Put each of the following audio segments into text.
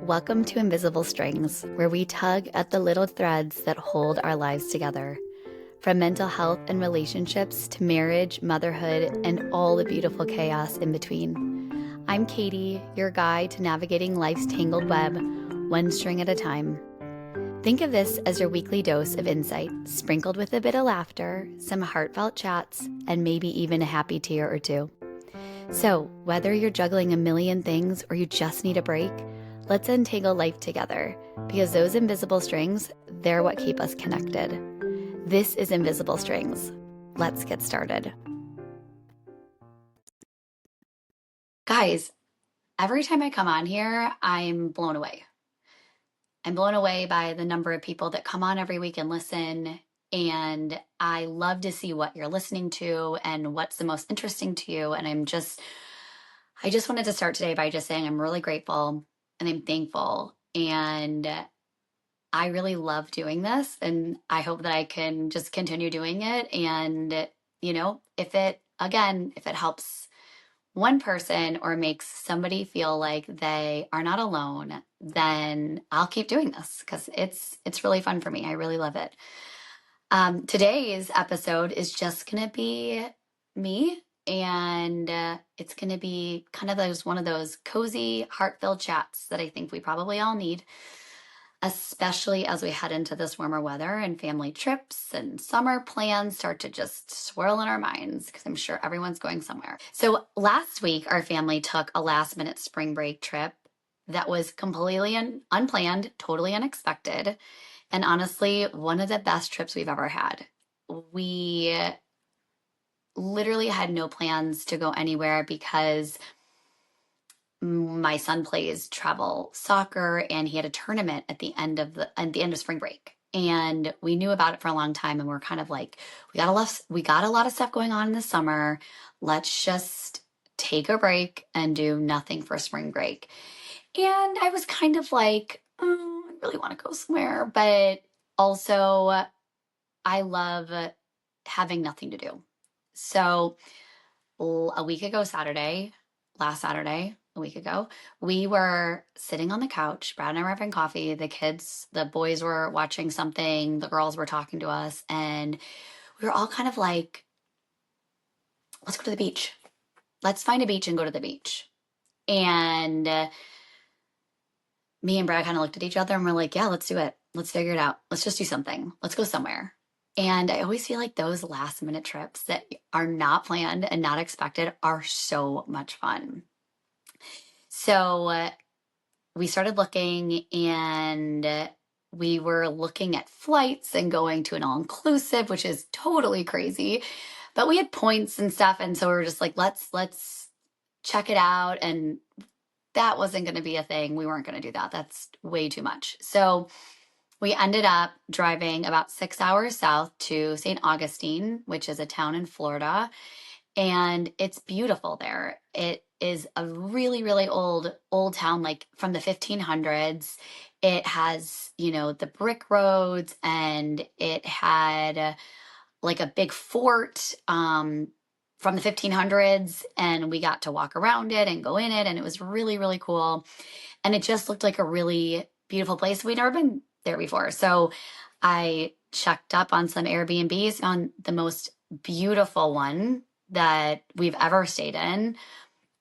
Welcome to Invisible Strings, where we tug at the little threads that hold our lives together. From mental health and relationships to marriage, motherhood, and all the beautiful chaos in between. I'm Katie, your guide to navigating life's tangled web, one string at a time. Think of this as your weekly dose of insight, sprinkled with a bit of laughter, some heartfelt chats, and maybe even a happy tear or two. So, whether you're juggling a million things or you just need a break, let's untangle life together, because those invisible strings, they're what keep us connected. This is Invisible Strings. Let's get started. Guys, every time I come on here, I'm blown away. I'm blown away by the number of people that come on every week and listen, and I love to see what you're listening to and what's the most interesting to you. And I just wanted to start today by just saying I'm really grateful and I'm thankful, and I really love doing this, and I hope that I can just continue doing it. And, if it helps one person or makes somebody feel like they are not alone, then I'll keep doing this because it's really fun for me. I really love it. Today's episode is just going to be me, and it's going to be kind of one of those cozy, heart-filled chats that I think we probably all need, especially as we head into this warmer weather and family trips and summer plans start to just swirl in our minds, because I'm sure everyone's going somewhere. So last week, our family took a last-minute spring break trip that was completely unplanned, totally unexpected, and honestly, one of the best trips we've ever had. We literally had no plans to go anywhere because my son plays travel soccer, and he had a tournament at the end of spring break. And we knew about it for a long time, and we're kind of like, we got a lot of stuff going on in the summer. Let's just take a break and do nothing for spring break. And I was kind of like, I really want to go somewhere, but also I love having nothing to do. So last Saturday, a week ago, we were sitting on the couch. Brad and I were having coffee. The boys were watching something. The girls were talking to us. And we were all kind of like, let's go to the beach. Let's find a beach and go to the beach. And me and Brad kind of looked at each other and we're like, yeah, let's do it. Let's figure it out. Let's just do something. Let's go somewhere. And I always feel like those last minute trips that are not planned and not expected are so much fun. So we started looking, and we were looking at flights and going to an all-inclusive, which is totally crazy. But we had points and stuff. And so we were just like, let's check it out. And that wasn't going to be a thing. We weren't going to do that. That's way too much. So we ended up driving about 6 hours south to St. Augustine, which is a town in Florida. And it's beautiful there. It is a really, really old town, like from the 1500s. It has, the brick roads, and it had like a big fort from the 1500s, and we got to walk around it and go in it, and it was really, really cool. And it just looked like a really beautiful place. We'd never been there before. So I checked up on some Airbnbs, found the most beautiful one that we've ever stayed in,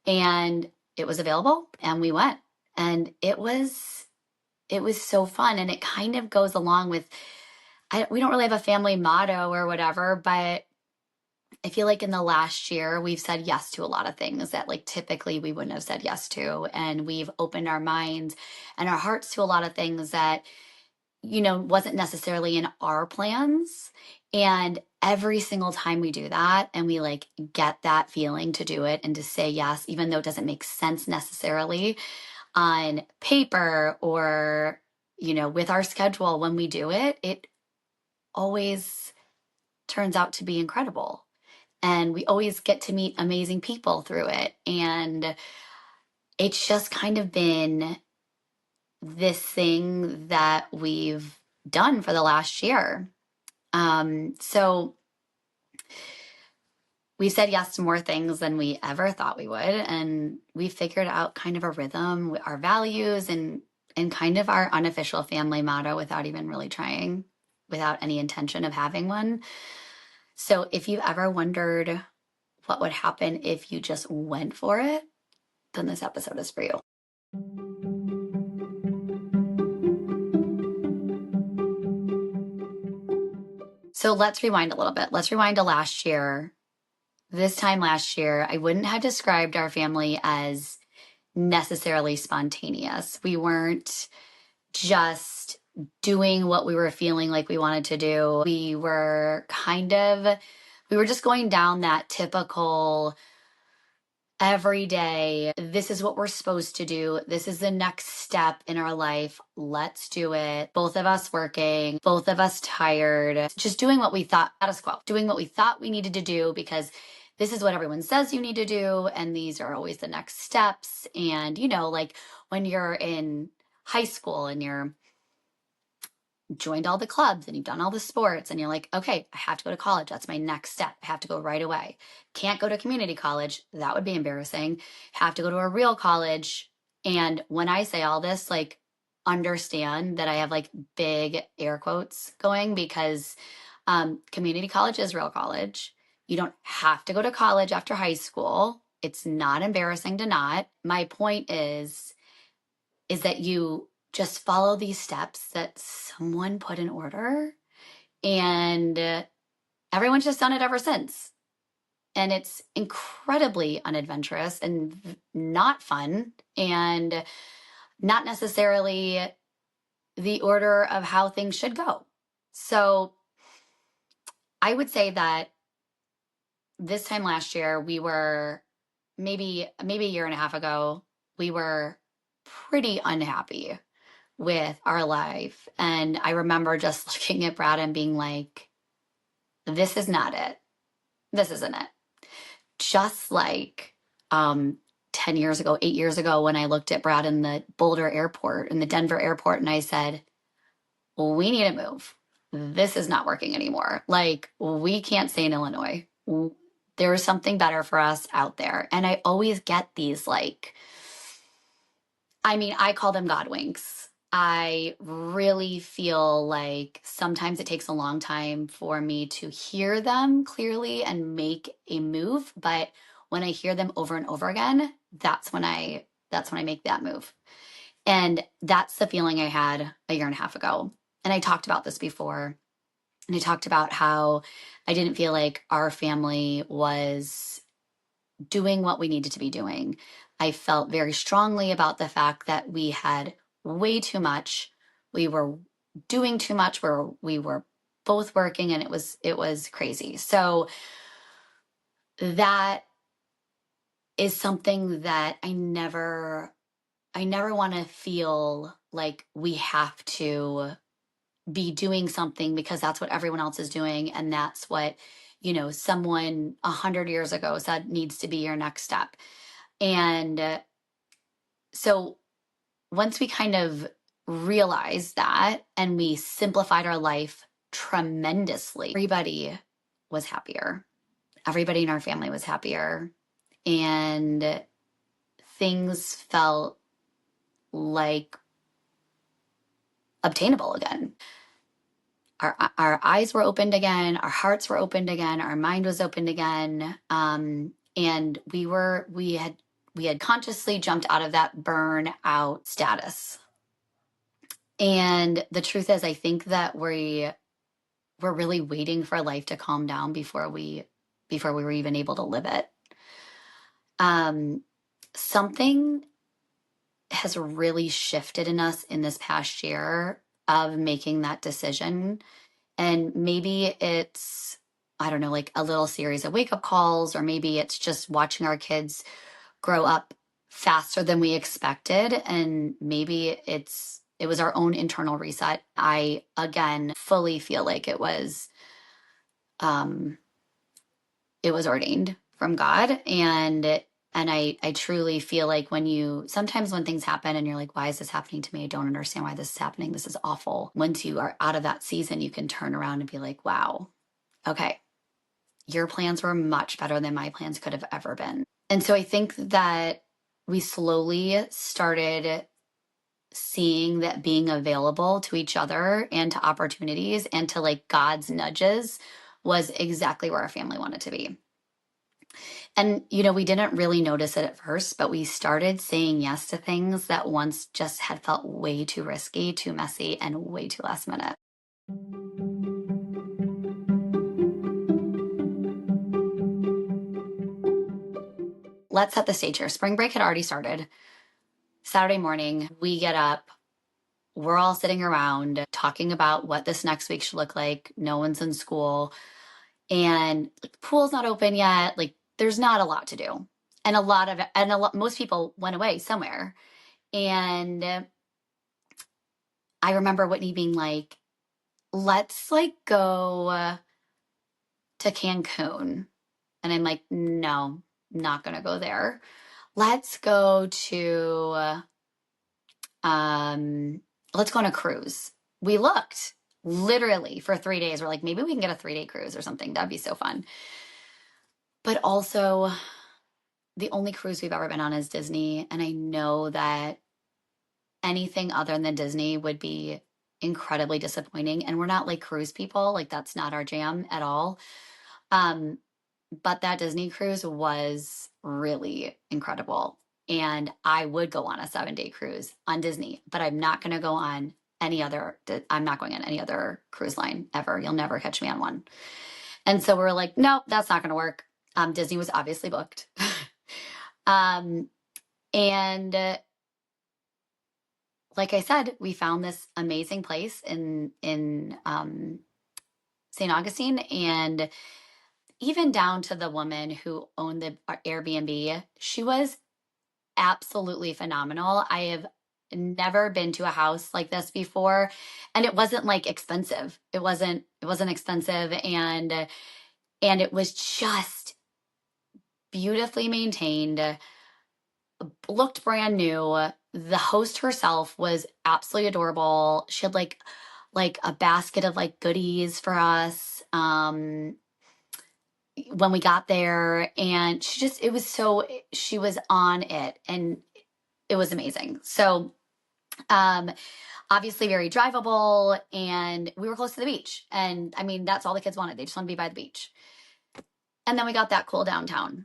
and it was available, and we went, and it was so fun. And it kind of goes along with, we don't really have a family motto or whatever, but I feel like in the last year, we've said yes to a lot of things that like typically we wouldn't have said yes to. And we've opened our minds and our hearts to a lot of things that, wasn't necessarily in our plans. And every single time we do that, and we like get that feeling to do it and to say yes, even though it doesn't make sense necessarily on paper or, with our schedule, when we do it, it always turns out to be incredible. And we always get to meet amazing people through it. And it's just kind of been this thing that we've done for the last year. So we said yes to more things than we ever thought we would. And we figured out kind of a rhythm, our values, and and kind of our unofficial family motto without even really trying, without any intention of having one. So if you've ever wondered what would happen if you just went for it, then this episode is for you. So let's rewind a little bit. Let's rewind to last year. This time last year, I wouldn't have described our family as necessarily spontaneous. We weren't just doing what we were feeling like we wanted to do. We were just going down that typical every day, this is what we're supposed to do. This is the next step in our life. Let's do it. Both of us working, both of us tired, just doing what we thought, status quo, doing what we thought we needed to do because this is what everyone says you need to do. And these are always the next steps. And, like when you're in high school and you're joined all the clubs and you've done all the sports and you're like, okay, I have to go to college. That's my next step. I have to go right away. Can't go to community college. That would be embarrassing. Have to go to a real college. And when I say all this, like, understand that I have like big air quotes going because community college is real college. You don't have to go to college after high school. It's not embarrassing to not. My point is that you just follow these steps that someone put in order, and everyone's just done it ever since. And it's incredibly unadventurous and not fun and not necessarily the order of how things should go. So I would say that this time last year, we were maybe a year and a half ago, we were pretty unhappy with our life. And I remember just looking at Brad and being like, this is not it. This isn't it. Just like 10 years ago, 8 years ago, when I looked at Brad in the Boulder airport, in the Denver airport, and I said, well, we need to move. This is not working anymore. Like, we can't stay in Illinois. There is something better for us out there. And I always get these I call them God winks. I really feel like sometimes it takes a long time for me to hear them clearly and make a move. But when I hear them over and over again, that's when I make that move. And that's the feeling I had a year and a half ago. And I talked about this before. And I talked about how I didn't feel like our family was doing what we needed to be doing. I felt very strongly about the fact that we had way too much. We were doing too much where we were both working, and it was crazy. So that is something that I never want to feel like we have to be doing something because that's what everyone else is doing, and that's what someone 100 years ago said needs to be your next step. And so once we kind of realized that and we simplified our life tremendously, everybody was happier. Everybody in our family was happier. And things felt like obtainable again. Our eyes were opened again. Our hearts were opened again. Our mind was opened again. And we had consciously jumped out of that burnout status. And the truth is, I think that we're really waiting for life to calm down before we were even able to live it. Something has really shifted in us in this past year of making that decision. And maybe it's, I don't know, like a little series of wake-up calls, or maybe it's just watching our kids grow up faster than we expected. And maybe it was our own internal reset. I, again, fully feel like it was ordained from God. And I truly feel like sometimes when things happen and you're like, why is this happening to me? I don't understand why this is happening. This is awful. Once you are out of that season, you can turn around and be like, wow, okay, your plans were much better than my plans could have ever been. And so I think that we slowly started seeing that being available to each other and to opportunities and to like God's nudges was exactly where our family wanted to be. And, we didn't really notice it at first, but we started saying yes to things that once just had felt way too risky, too messy, and way too last minute. Let's set the stage here. Spring break had already started. Saturday morning, we get up. We're all sitting around talking about what this next week should look like. No one's in school. And like, the pool's not open yet. Like, there's not a lot to do. And most people went away somewhere. And I remember Whitney being like, let's like go to Cancun. And I'm like, no, not going to go there. Let's go to, let's go on a cruise. We looked literally for 3 days. We're like, maybe we can get a 3-day cruise or something. That'd be so fun. But also, the only cruise we've ever been on is Disney. And I know that anything other than Disney would be incredibly disappointing. And we're not like cruise people. Like, that's not our jam at all. But that Disney cruise was really incredible. And I would go on a 7-day cruise on Disney, but I'm not going to go on I'm not going on any other cruise line ever. You'll never catch me on one. And so we're like, nope, that's not going to work. Disney was obviously booked. And like I said, we found this amazing place in St. Augustine, and even down to the woman who owned the Airbnb, she was absolutely phenomenal. I have never been to a house like this before, and it wasn't like expensive. It wasn't expensive, and it was just beautifully maintained, looked brand new. The host herself was absolutely adorable. She had like a basket of like goodies for us when we got there, and she was on it, and it was amazing. So obviously very drivable, and we were close to the beach, and I mean, that's all the kids wanted. They just wanted to be by the beach. And then we got that cool downtown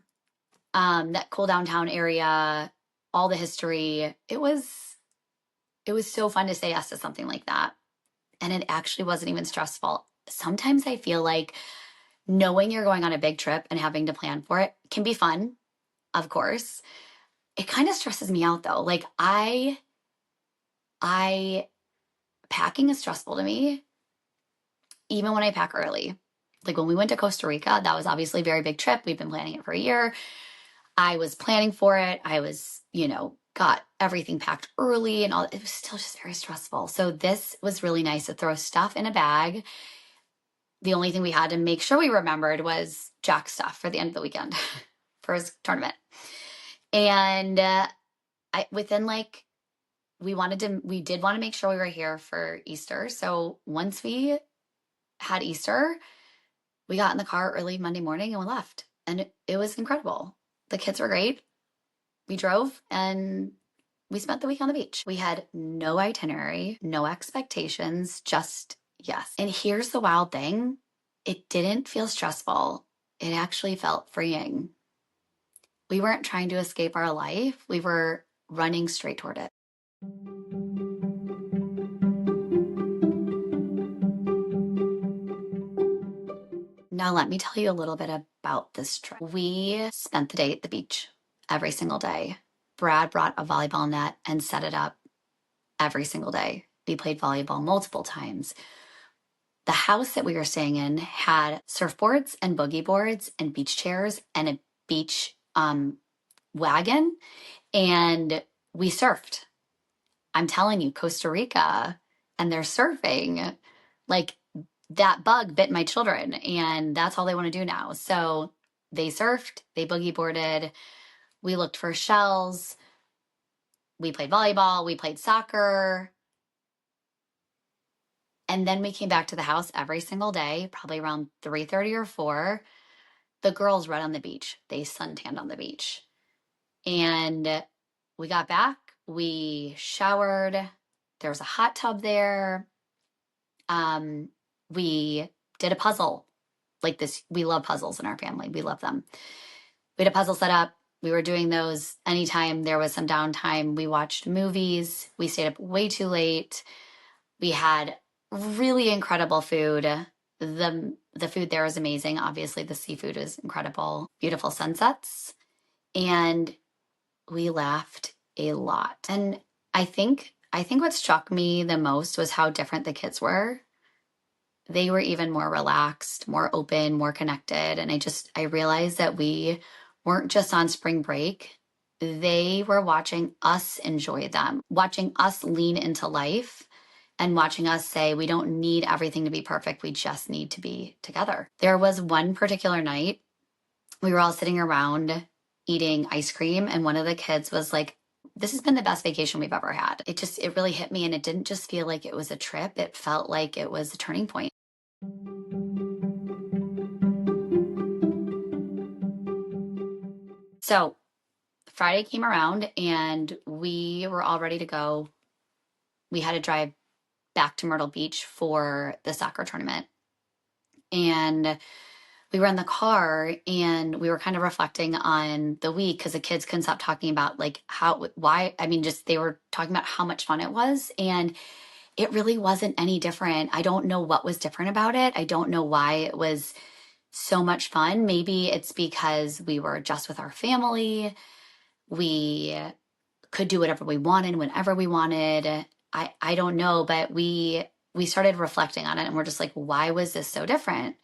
area, all the history. It was so fun to say yes to something like that. And it actually wasn't even stressful. Sometimes I feel like knowing you're going on a big trip and having to plan for it can be fun, of course. It kind of stresses me out though. Like packing is stressful to me, even when I pack early. Like when we went to Costa Rica, that was obviously a very big trip. We've been planning it for a year. I was planning for it. I was, got everything packed early and all. It was still just very stressful. So this was really nice to throw stuff in a bag. The only thing we had to make sure we remembered was Jack's stuff for the end of the weekend for his tournament. And we did want to make sure we were here for Easter. So once we had Easter, we got in the car early Monday morning and we left. And it was incredible. The kids were great. We drove and we spent the week on the beach. We had no itinerary, no expectations, just yes. And here's the wild thing. It didn't feel stressful. It actually felt freeing. We weren't trying to escape our life. We were running straight toward it. Now, let me tell you a little bit about this trip. We spent the day at the beach every single day. Brad brought a volleyball net and set it up every single day. We played volleyball multiple times. The house that we were staying in had surfboards and boogie boards and beach chairs and a beach wagon, and we surfed. I'm telling you, Costa Rica and their surfing, like that bug bit my children, and that's all they want to do now. So they surfed, they boogie boarded, we looked for shells, we played volleyball, we played soccer. And then we came back to the house every single day, probably around 3:30 or 4. The girls read on the beach. They suntanned on the beach. And we got back. We showered. There was a hot tub there. We did a puzzle like this. We love puzzles in our family. We love them. We had a puzzle set up. We were doing those anytime there was some downtime. We watched movies. We stayed up way too late. We had really incredible food. The food there is amazing. Obviously, the seafood is incredible. Beautiful sunsets. And we laughed a lot. And I think what struck me the most was how different the kids were. They were even more relaxed, more open, more connected. And I realized that we weren't just on spring break. They were watching us enjoy them, watching us lean into life, and watching us say, we don't need everything to be perfect. We just need to be together. There was one particular night, we were all sitting around eating ice cream, and one of the kids was like, this has been the best vacation we've ever had. It really hit me, and it didn't just feel like it was a trip. It felt like it was a turning point. So Friday came around and we were all ready to go. We had to drive back to Myrtle Beach for the soccer tournament. And we were in the car and we were kind of reflecting on the week because the kids couldn't stop talking about like just they were talking about how much fun it was. And it really wasn't any different. I don't know what was different about it. I don't know why it was so much fun. Maybe it's because we were just with our family. We could do whatever we wanted whenever we wanted. I don't know, but we started reflecting on it and we're just like, why was this so different?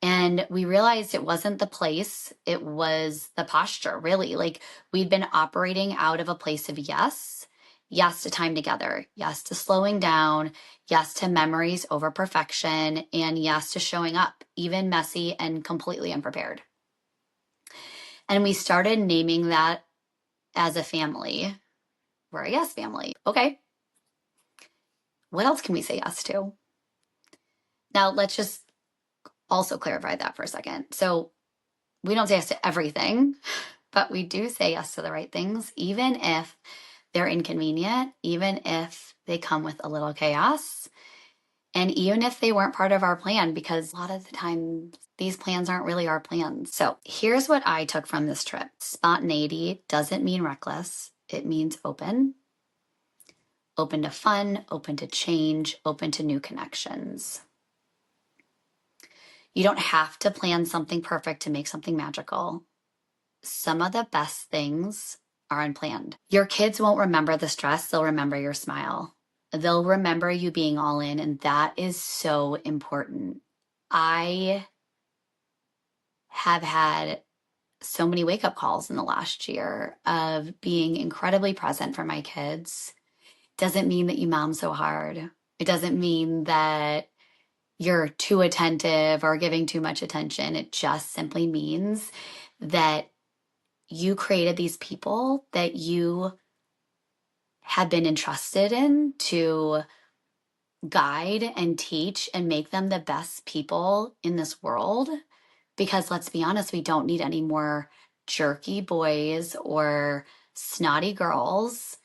And we realized it wasn't the place, it was the posture, really. Like we'd been operating out of a place of yes to time together, yes to slowing down, yes to memories over perfection, and yes to showing up, even messy and completely unprepared. And we started naming that as a family. We're a yes family. Okay. What else can we say yes to? Now, let's just also clarify that for a second. So, we don't say yes to everything, but we do say yes to the right things, even if they're inconvenient, even if they come with a little chaos, and even if they weren't part of our plan, because a lot of the time, these plans aren't really our plans. So, here's what I took from this trip. Spontaneity doesn't mean reckless, it means open. Open to fun, open to change, open to new connections. You don't have to plan something perfect to make something magical. Some of the best things are unplanned. Your kids won't remember the stress, they'll remember your smile. They'll remember you being all in, and that is so important. I have had so many wake up calls in the last year of being incredibly present for my kids. Doesn't mean that you mom so hard. It doesn't mean that you're too attentive or giving too much attention. It just simply means that you created these people that you have been entrusted in to guide and teach and make them the best people in this world. Because let's be honest, we don't need any more jerky boys or snotty girls.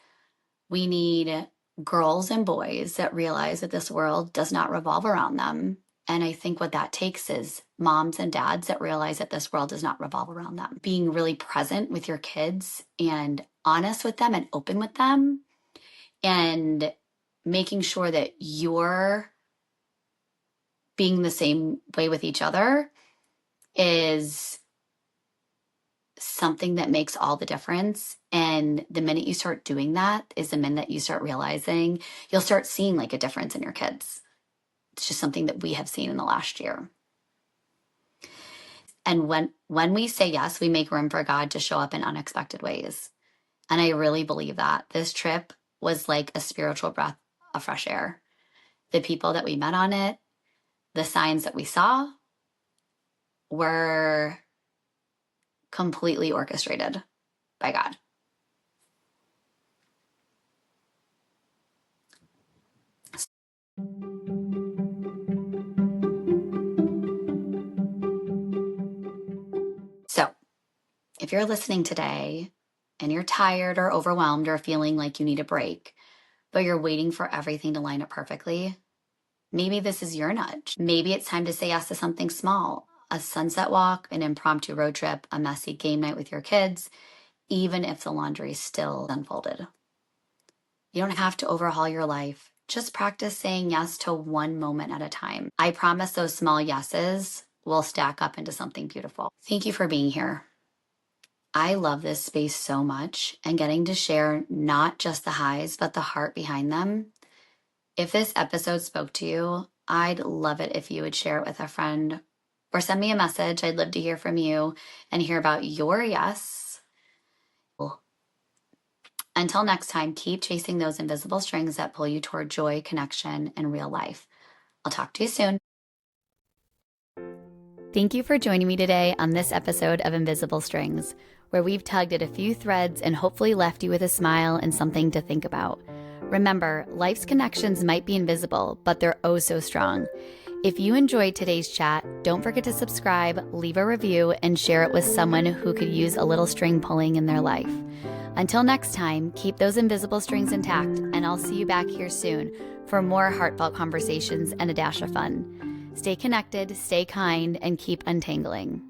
We need girls and boys that realize that this world does not revolve around them. And I think what that takes is moms and dads that realize that this world does not revolve around them. Being really present with your kids and honest with them and open with them and making sure that you're being the same way with each other is something that makes all the difference. And the minute you start doing that is the minute you start realizing you'll start seeing like a difference in your kids. It's just something that we have seen in the last year. And when we say yes, we make room for God to show up in unexpected ways. And I really believe that this trip was like a spiritual breath of fresh air. The people that we met on it, the signs that we saw were completely orchestrated by God. So, if you're listening today and you're tired or overwhelmed or feeling like you need a break, but you're waiting for everything to line up perfectly, maybe this is your nudge. Maybe it's time to say yes to something small, a sunset walk, an impromptu road trip, a messy game night with your kids, even if the laundry is still unfolded. You don't have to overhaul your life. Just practice saying yes to one moment at a time. I promise those small yeses will stack up into something beautiful. Thank you for being here. I love this space so much and getting to share not just the highs, but the heart behind them. If this episode spoke to you, I'd love it if you would share it with a friend or send me a message. I'd love to hear from you and hear about your yes. Until next time, keep chasing those invisible strings that pull you toward joy, connection, and real life. I'll talk to you soon. Thank you for joining me today on this episode of Invisible Strings, where we've tugged at a few threads and hopefully left you with a smile and something to think about. Remember, life's connections might be invisible, but they're oh so strong. If you enjoyed today's chat, don't forget to subscribe, leave a review, and share it with someone who could use a little string pulling in their life. Until next time, keep those invisible strings intact, and I'll see you back here soon for more heartfelt conversations and a dash of fun. Stay connected, stay kind, and keep untangling.